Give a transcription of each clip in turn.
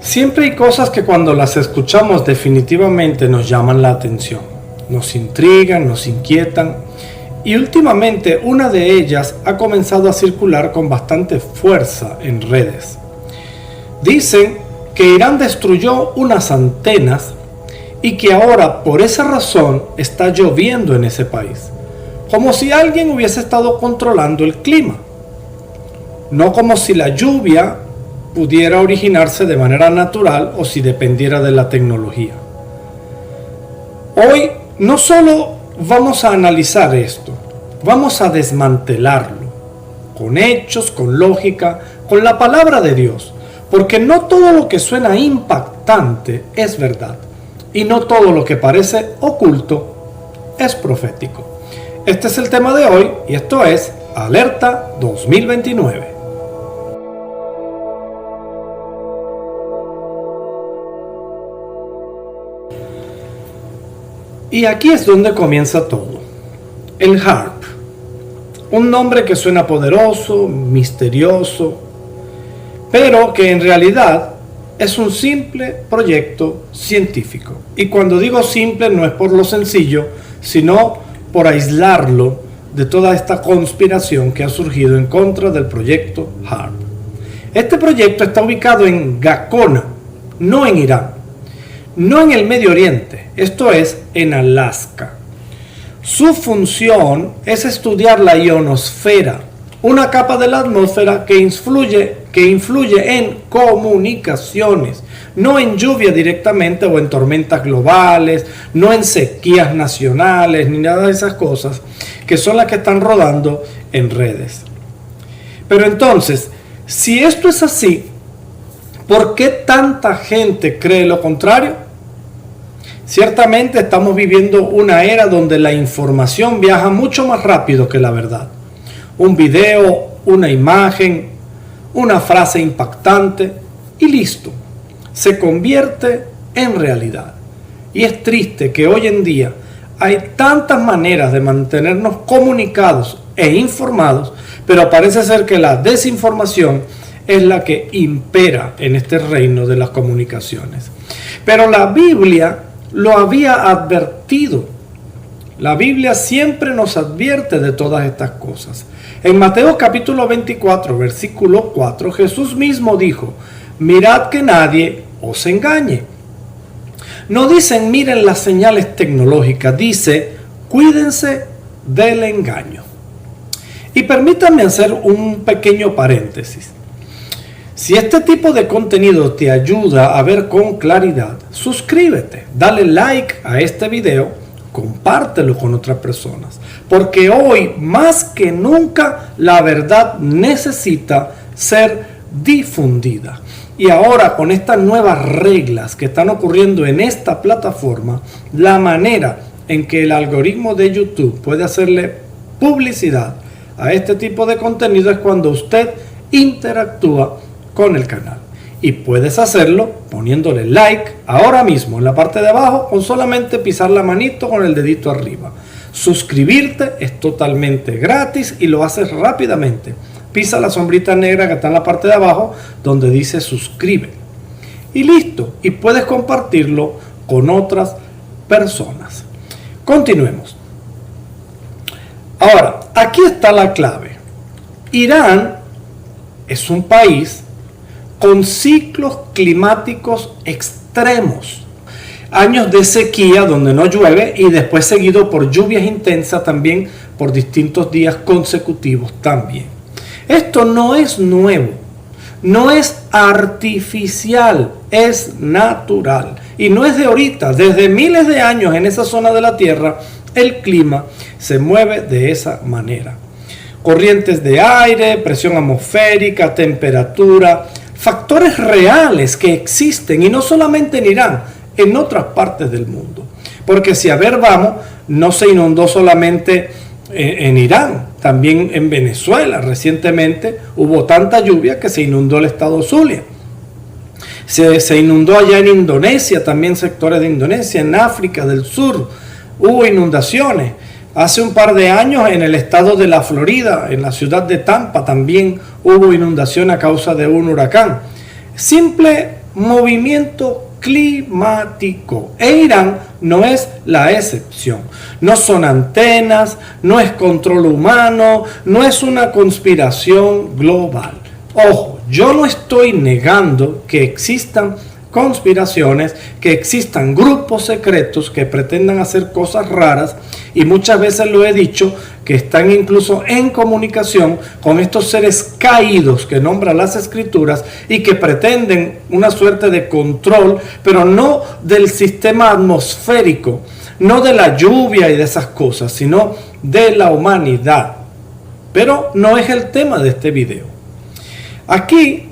Siempre hay cosas que cuando las escuchamos definitivamente nos llaman la atención, nos intrigan, nos inquietan, y últimamente una de ellas ha comenzado a circular con bastante fuerza en redes. Dicen que Irán destruyó unas antenas y que ahora por esa razón está lloviendo en ese país, como si alguien hubiese estado controlando el clima, no como si la lluvia pudiera originarse de manera natural o si dependiera de la tecnología. Hoy no solo vamos a analizar esto, vamos a desmantelarlo, con hechos, con lógica, con la palabra de Dios, porque no todo lo que suena impactante es verdad, y no todo lo que parece oculto es profético. Este es el tema de hoy, y esto es Alerta 2029. Y aquí es donde comienza todo. El HAARP, un nombre que suena poderoso, misterioso, pero que en realidad es un simple proyecto científico. Y cuando digo simple no es por lo sencillo, sino por aislarlo de toda esta conspiración que ha surgido en contra del proyecto HAARP. Este proyecto está ubicado en Gakona, no en Irán, no en el Medio Oriente, esto es en Alaska. Su función es estudiar la ionosfera, una capa de la atmósfera que influye en comunicaciones, no en lluvia directamente o en tormentas globales, no en sequías nacionales, ni nada de esas cosas que son las que están rodando en redes. Pero entonces, si esto es así, ¿por qué tanta gente cree lo contrario? Ciertamente estamos viviendo una era donde la información viaja mucho más rápido que la verdad. Un video, una imagen, una frase impactante y listo, se convierte en realidad. Y es triste que hoy en día hay tantas maneras de mantenernos comunicados e informados, pero parece ser que la desinformación es la que impera en este reino de las comunicaciones. Pero la Biblia lo había advertido. La Biblia siempre nos advierte de todas estas cosas. En Mateo capítulo 24, versículo 4, Jesús mismo dijo: mirad que nadie os engañe. No dicen miren las señales tecnológicas, dice cuídense del engaño. Y permítanme hacer un pequeño paréntesis. Si este tipo de contenido te ayuda a ver con claridad, suscríbete, dale like a este video, compártelo con otras personas, porque hoy más que nunca la verdad necesita ser difundida. Y ahora con estas nuevas reglas que están ocurriendo en esta plataforma, la manera en que el algoritmo de YouTube puede hacerle publicidad a este tipo de contenido es cuando usted interactúa con el canal, y puedes hacerlo poniéndole like ahora mismo en la parte de abajo, con solamente pisar la manito con el dedito arriba. Suscribirte es totalmente gratis y lo haces rápidamente. Pisa la sombrita negra que está en la parte de abajo donde dice suscribe y listo, y puedes compartirlo con otras personas. Continuemos. Ahora, aquí está la clave. Irán es un país con ciclos climáticos extremos, años de sequía donde no llueve y después seguido por lluvias intensas también por distintos días consecutivos también. Esto no es nuevo, no es artificial, es natural y no es de ahorita. Desde miles de años en esa zona de la Tierra el clima se mueve de esa manera. Corrientes de aire, presión atmosférica, temperatura, factores reales que existen, y no solamente en Irán, en otras partes del mundo. Porque si a ver vamos, no se inundó solamente en Irán, también en Venezuela. Recientemente hubo tanta lluvia que se inundó el estado Zulia. Se inundó allá en Indonesia, también sectores de Indonesia, en África del Sur hubo inundaciones. Hace un par de años en el estado de la Florida, en la ciudad de Tampa, también hubo inundación a causa de un huracán. Simple movimiento climático. E Irán no es la excepción. No son antenas, no es control humano, no es una conspiración global. Ojo, yo no estoy negando que existan conspiraciones, que existan grupos secretos que pretendan hacer cosas raras, y muchas veces lo he dicho, que están incluso en comunicación con estos seres caídos que nombran las escrituras y que pretenden una suerte de control, pero no del sistema atmosférico, no de la lluvia y de esas cosas, sino de la humanidad. Pero no es el tema de este video. Aquí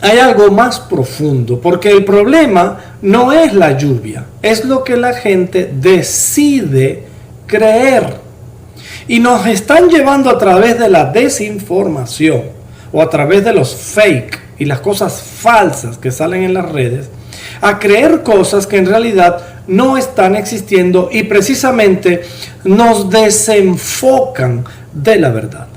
hay algo más profundo, porque el problema no es la lluvia, es lo que la gente decide creer. Y nos están llevando a través de la desinformación o a través de los fake y las cosas falsas que salen en las redes a creer cosas que en realidad no están existiendo y precisamente nos desenfocan de la verdad.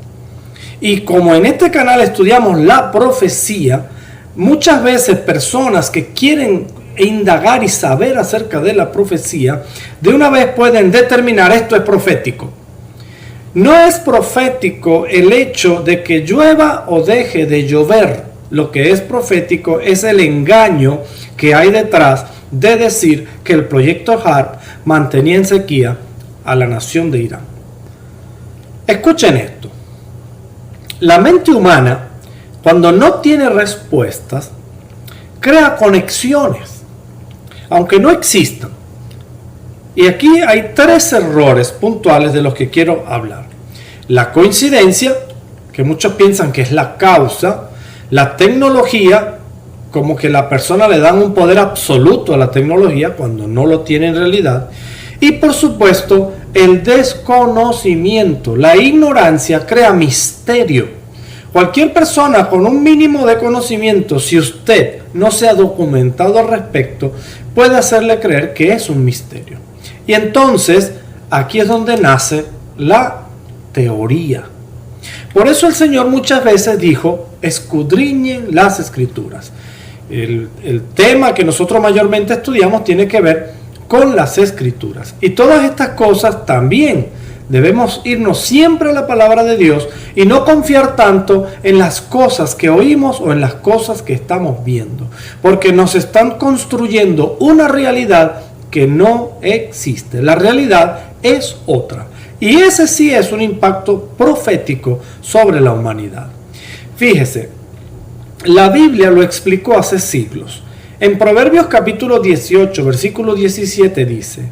Y como en este canal estudiamos la profecía, muchas veces personas que quieren indagar y saber acerca de la profecía, de una vez pueden determinar esto es profético. No es profético el hecho de que llueva o deje de llover. Lo que es profético es el engaño que hay detrás de decir que el proyecto HARP mantenía en sequía a la nación de Irán. Escuchen esto. La mente humana, cuando no tiene respuestas, crea conexiones, aunque no existan. Y aquí hay 3 errores puntuales de los que quiero hablar. La coincidencia, que muchos piensan que es la causa. La tecnología, como que la persona le dan un poder absoluto a la tecnología cuando no lo tiene en realidad. Y por supuesto, el desconocimiento. La ignorancia crea misterio. Cualquier persona con un mínimo de conocimiento, si usted no se ha documentado al respecto, puede hacerle creer que es un misterio. Y entonces, aquí es donde nace la teoría. Por eso el Señor muchas veces dijo, escudriñen las escrituras. El tema que nosotros mayormente estudiamos tiene que ver con las escrituras. Y todas estas cosas también debemos irnos siempre a la palabra de Dios y no confiar tanto en las cosas que oímos o en las cosas que estamos viendo. Porque nos están construyendo una realidad que no existe. La realidad es otra. Y ese sí es un impacto profético sobre la humanidad. Fíjese, la Biblia lo explicó hace siglos. En Proverbios capítulo 18, versículo 17 dice: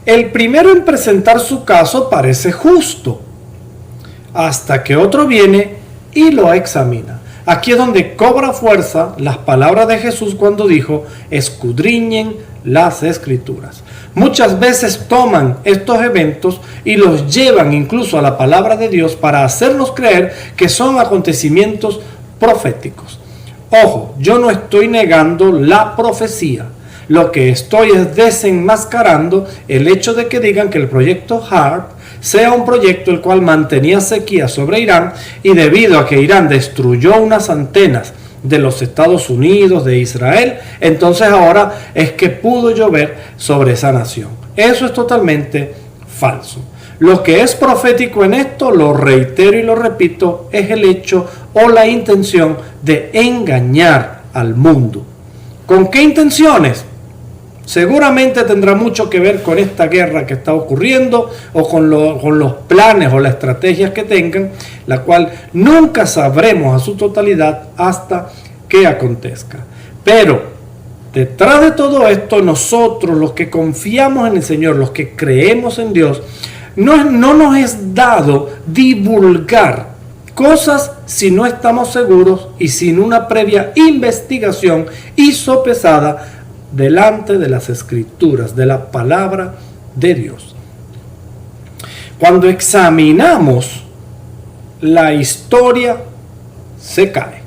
el primero en presentar su caso parece justo, hasta que otro viene y lo examina. Aquí es donde cobra fuerza las palabras de Jesús cuando dijo, escudriñen las escrituras. Muchas veces toman estos eventos y los llevan incluso a la palabra de Dios para hacernos creer que son acontecimientos proféticos. Ojo, yo no estoy negando la profecía. Lo que estoy es desenmascarando el hecho de que digan que el proyecto HARP sea un proyecto el cual mantenía sequía sobre Irán, y debido a que Irán destruyó unas antenas de los Estados Unidos, de Israel, entonces ahora es que pudo llover sobre esa nación. Eso es totalmente falso. Lo que es profético en esto, lo reitero y lo repito, es el hecho o la intención de engañar al mundo. ¿Con qué intenciones? Seguramente tendrá mucho que ver con esta guerra que está ocurriendo o con los planes o las estrategias que tengan, la cual nunca sabremos a su totalidad hasta que acontezca. Pero detrás de todo esto, nosotros los que confiamos en el Señor, los que creemos en Dios, no nos es dado divulgar cosas si no estamos seguros y sin una previa investigación y sopesada delante de las escrituras, de la palabra de Dios. Cuando examinamos la historia, se cae.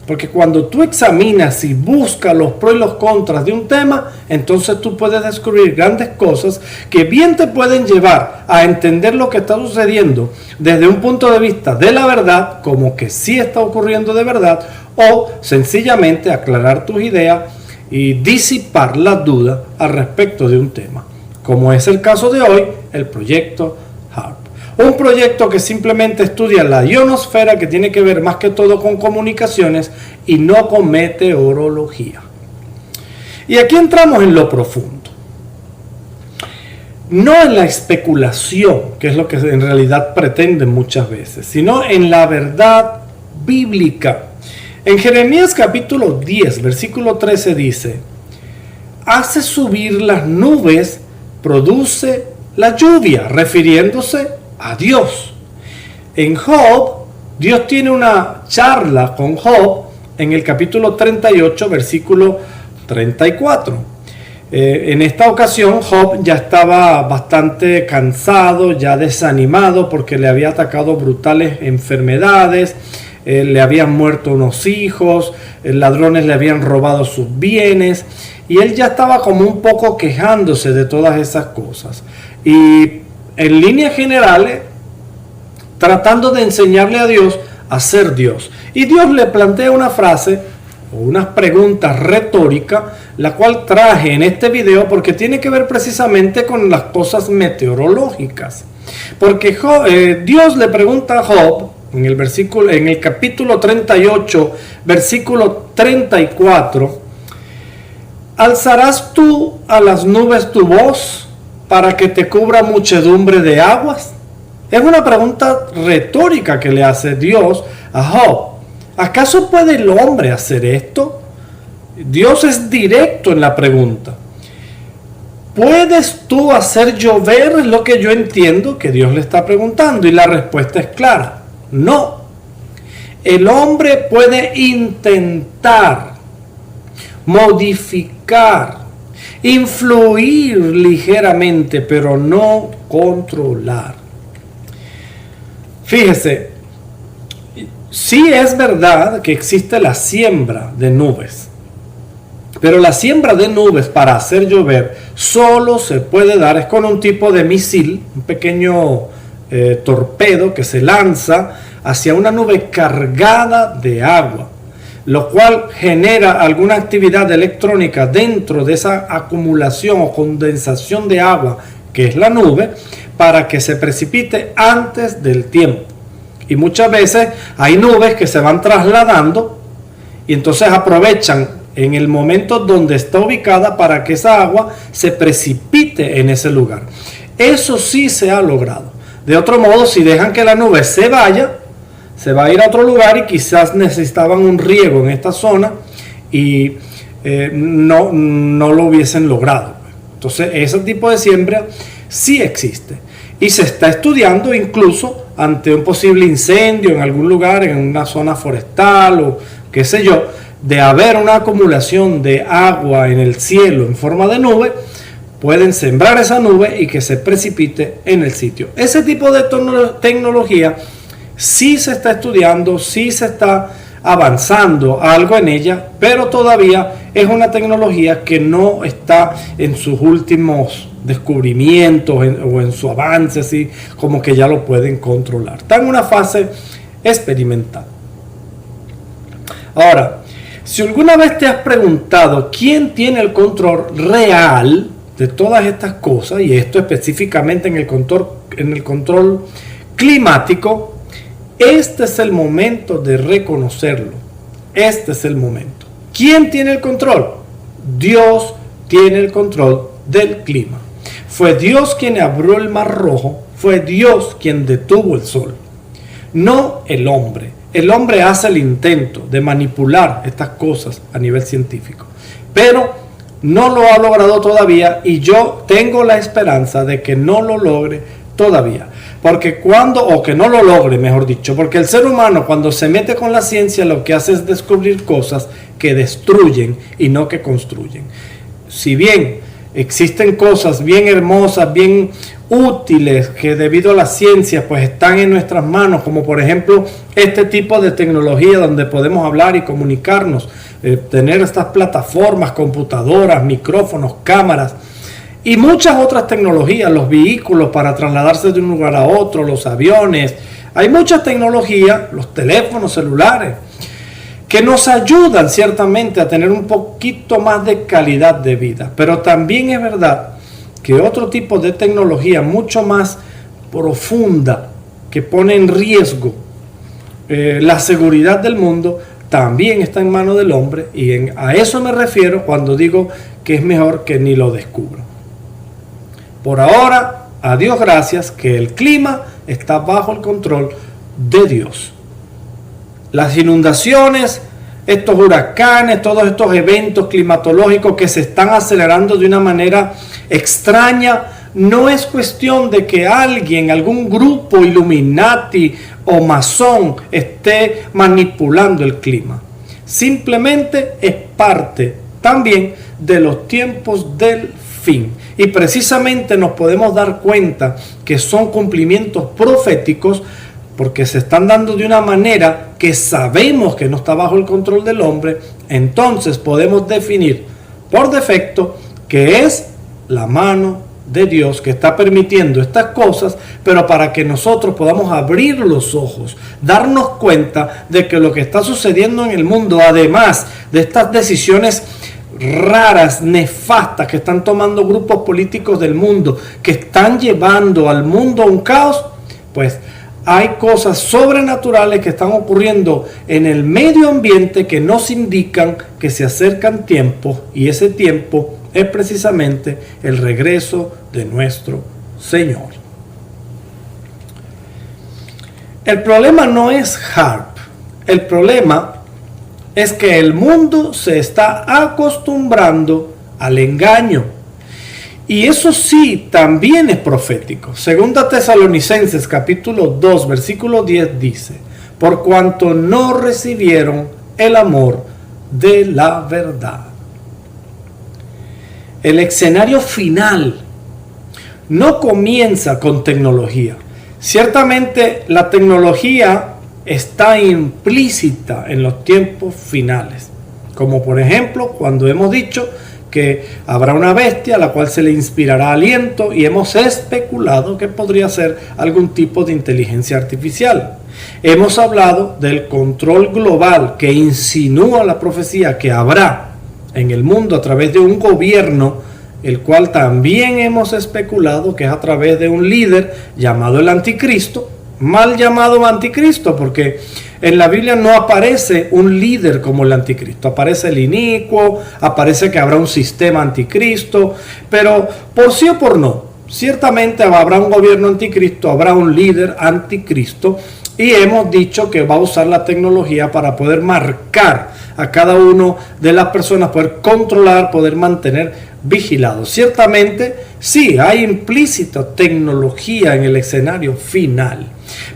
Porque cuando tú examinas y buscas los pros y los contras de un tema, entonces tú puedes descubrir grandes cosas que bien te pueden llevar a entender lo que está sucediendo desde un punto de vista de la verdad, como que sí está ocurriendo de verdad, o sencillamente aclarar tus ideas y disipar las dudas al respecto de un tema, como es el caso de hoy, el proyecto HARP. Un proyecto que simplemente estudia la ionosfera, que tiene que ver más que todo con comunicaciones y no con meteorología. Y aquí entramos en lo profundo. No en la especulación, que es lo que en realidad pretenden muchas veces, sino en la verdad bíblica. En Jeremías capítulo 10, versículo 13 dice: hace subir las nubes, produce la lluvia, refiriéndose a Dios. En Job, Dios tiene una charla con Job en el capítulo 38, versículo 34. En esta ocasión Job ya estaba bastante cansado, ya desanimado, porque le había atacado brutales enfermedades, le habían muerto unos hijos, ladrones le habían robado sus bienes, y él ya estaba como un poco quejándose de todas esas cosas. Y en líneas generales, tratando de enseñarle a Dios a ser Dios. Y Dios le plantea una frase o unas preguntas retóricas, la cual traje en este video porque tiene que ver precisamente con las cosas meteorológicas. Porque Dios le pregunta a Job en el capítulo 38, versículo 34, ¿alzarás tú a las nubes tu voz para que te cubra muchedumbre de aguas? Es una pregunta retórica que le hace Dios a Job. ¿Acaso puede el hombre hacer esto? Dios es directo en la pregunta. ¿Puedes tú hacer llover? Es lo que yo entiendo que Dios le está preguntando, y la respuesta es clara: no. El hombre puede intentar modificar, influir ligeramente, pero no controlar. Fíjese, sí es verdad que existe la siembra de nubes, pero la siembra de nubes para hacer llover solo se puede dar es con un tipo de misil, un pequeño torpedo que se lanza hacia una nube cargada de agua, lo cual genera alguna actividad electrónica dentro de esa acumulación o condensación de agua que es la nube, para que se precipite antes del tiempo. Y muchas veces hay nubes que se van trasladando y entonces aprovechan en el momento donde está ubicada para que esa agua se precipite en ese lugar. Eso sí se ha logrado. De otro modo, si dejan que la nube se vaya, se va a ir a otro lugar y quizás necesitaban un riego en esta zona y no lo hubiesen logrado. Entonces, ese tipo de siembra sí existe y se está estudiando incluso ante un posible incendio en algún lugar, en una zona forestal o qué sé yo, de haber una acumulación de agua en el cielo en forma de nube, pueden sembrar esa nube y que se precipite en el sitio. Ese tipo de tecnología sí se está estudiando, sí se está avanzando algo en ella, pero todavía es una tecnología que no está en sus últimos descubrimientos o en su avance, así como que ya lo pueden controlar. Está en una fase experimental. Ahora, si alguna vez te has preguntado quién tiene el control real de todas estas cosas, y esto específicamente en el control climático, este es el momento de reconocerlo. Este es el momento. ¿Quién tiene el control? Dios tiene el control del clima. Fue Dios quien abrió el Mar Rojo, fue Dios quien detuvo el sol, no el hombre. El hombre hace el intento de manipular estas cosas a nivel científico, pero no lo ha logrado todavía, y yo tengo la esperanza de que no lo logre todavía. Porque que no lo logre, mejor dicho, porque el ser humano cuando se mete con la ciencia lo que hace es descubrir cosas que destruyen y no que construyen. Si bien Existen cosas bien hermosas, bien útiles, que debido a la ciencia pues están en nuestras manos, como por ejemplo este tipo de tecnología donde podemos hablar y comunicarnos, tener estas plataformas, computadoras, micrófonos, cámaras y muchas otras tecnologías, los vehículos para trasladarse de un lugar a otro, los aviones. Hay mucha tecnología, los teléfonos celulares, que nos ayudan ciertamente a tener un poquito más de calidad de vida. Pero también es verdad que otro tipo de tecnología mucho más profunda, que pone en riesgo la seguridad del mundo, también está en manos del hombre, y a eso me refiero cuando digo que es mejor que ni lo descubra. Por ahora, a Dios gracias, que el clima está bajo el control de Dios. Las inundaciones, estos huracanes, todos estos eventos climatológicos que se están acelerando de una manera extraña, no es cuestión de que alguien, algún grupo Illuminati o masón esté manipulando el clima. Simplemente es parte también de los tiempos del fin. Y precisamente nos podemos dar cuenta que son cumplimientos proféticos porque se están dando de una manera que sabemos que no está bajo el control del hombre. Entonces podemos definir por defecto que es la mano de Dios que está permitiendo estas cosas, pero para que nosotros podamos abrir los ojos, darnos cuenta de que lo que está sucediendo en el mundo, además de estas decisiones raras, nefastas que están tomando grupos políticos del mundo, que están llevando al mundo a un caos, pues hay cosas sobrenaturales que están ocurriendo en el medio ambiente que nos indican que se acercan tiempos, y ese tiempo es precisamente el regreso de nuestro Señor. El problema no es HAARP, el problema es que el mundo se está acostumbrando al engaño. Y eso sí, también es profético. Segunda Tesalonicenses capítulo 2, versículo 10 dice: por cuanto no recibieron el amor de la verdad. El escenario final no comienza con tecnología. Ciertamente la tecnología está implícita en los tiempos finales. Como por ejemplo cuando hemos dicho que habrá una bestia a la cual se le inspirará aliento, y hemos especulado que podría ser algún tipo de inteligencia artificial. Hemos hablado del control global que insinúa la profecía que habrá en el mundo a través de un gobierno, el cual también hemos especulado que es a través de un líder llamado el anticristo, mal llamado anticristo, porque en la Biblia no aparece un líder como el anticristo. Aparece el inicuo, aparece que habrá un sistema anticristo, pero por sí o por no, ciertamente habrá un gobierno anticristo, habrá un líder anticristo, y hemos dicho que va a usar la tecnología para poder marcar a cada uno de las personas, poder controlar, poder mantener vigilados. Ciertamente sí, hay implícita tecnología en el escenario final,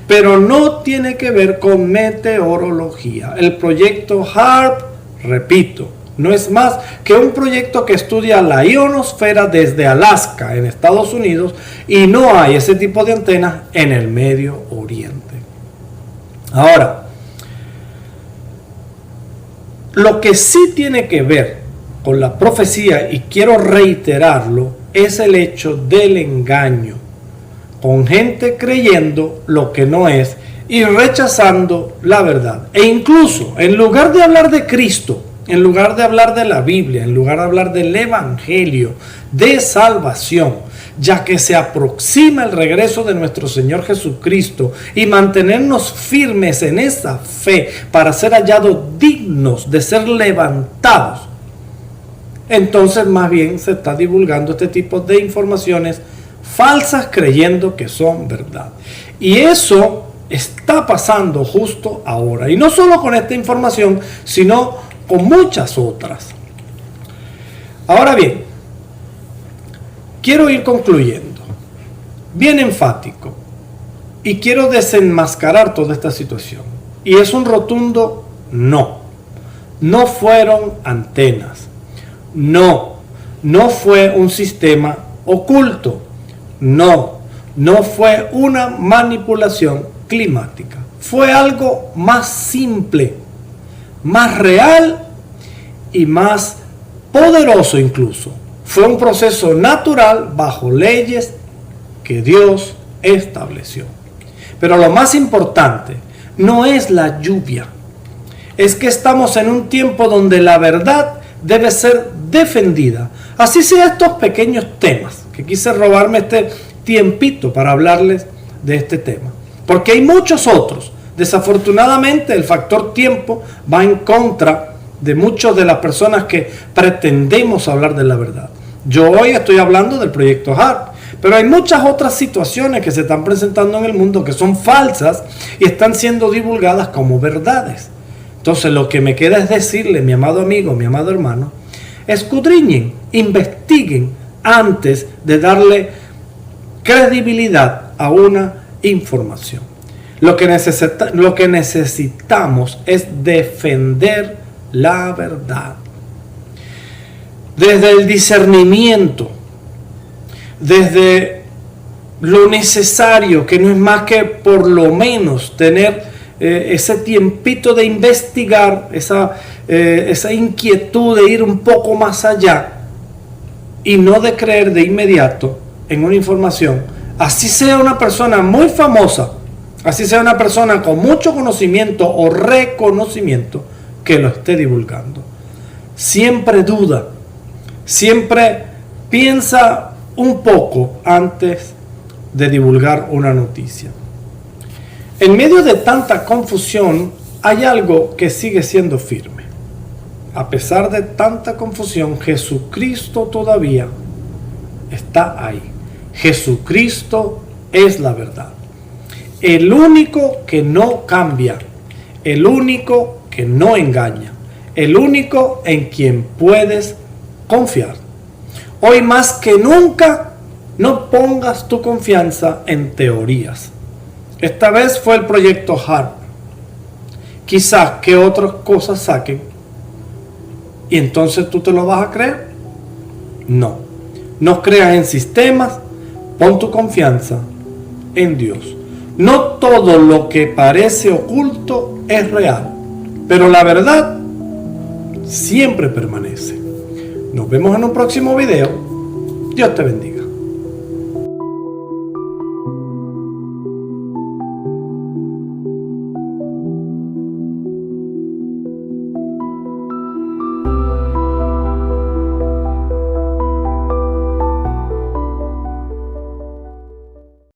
pero no tiene que ver con meteorología. El proyecto HAARP, repito, no es más que un proyecto que estudia la ionosfera desde Alaska en Estados Unidos, y no hay ese tipo de antenas en el Medio Oriente. Ahora, lo que sí tiene que ver con la profecía, y quiero reiterarlo, es el hecho del engaño, con gente creyendo lo que no es y rechazando la verdad. E incluso, en lugar de hablar de Cristo, en lugar de hablar de la Biblia, en lugar de hablar del Evangelio de salvación, ya que se aproxima el regreso de nuestro Señor Jesucristo, y mantenernos firmes en esa fe para ser hallados dignos de ser levantados, entonces más bien se está divulgando este tipo de informaciones falsas creyendo que son verdad. Y eso está pasando justo ahora, y no solo con esta información, sino con muchas otras. Ahora bien, quiero ir concluyendo, bien enfático, y quiero desenmascarar toda esta situación. Y es un rotundo no. No fueron antenas. No no fue un sistema oculto, no fue una manipulación climática, fue algo más simple, más real y más poderoso incluso. Fue un proceso natural bajo leyes que Dios estableció. Pero lo más importante no es la lluvia, es que estamos en un tiempo donde la verdad debe ser defendida. Así sea estos pequeños temas, que quise robarme este tiempito para hablarles de este tema. Porque hay muchos otros. Desafortunadamente el factor tiempo va en contra de muchas de las personas que pretendemos hablar de la verdad. Yo hoy estoy hablando del proyecto HARP, pero hay muchas otras situaciones que se están presentando en el mundo que son falsas y están siendo divulgadas como verdades. Entonces lo que me queda es decirle, mi amado amigo, mi amado hermano, escudriñen, investiguen antes de darle credibilidad a una información. Lo que necesitamos es defender la verdad. Desde el discernimiento, desde lo necesario, que no es más que por lo menos tener ese tiempito de investigar, esa inquietud de ir un poco más allá y no de creer de inmediato en una información, así sea una persona muy famosa, así sea una persona con mucho conocimiento o reconocimiento que lo esté divulgando. Siempre duda, siempre piensa un poco antes de divulgar una noticia. En medio de tanta confusión hay algo que sigue siendo firme. A pesar de tanta confusión, Jesucristo todavía está ahí. Jesucristo es la verdad. El único que no cambia, el único que no engaña, el único en quien puedes confiar. Hoy más que nunca, no pongas tu confianza en teorías. Esta vez fue el proyecto HARP. Quizás que otras cosas saquen y entonces tú te lo vas a creer. No creas en sistemas, pon tu confianza en Dios. No todo lo que parece oculto es real, pero la verdad siempre permanece. Nos vemos en un próximo video. Dios te bendiga.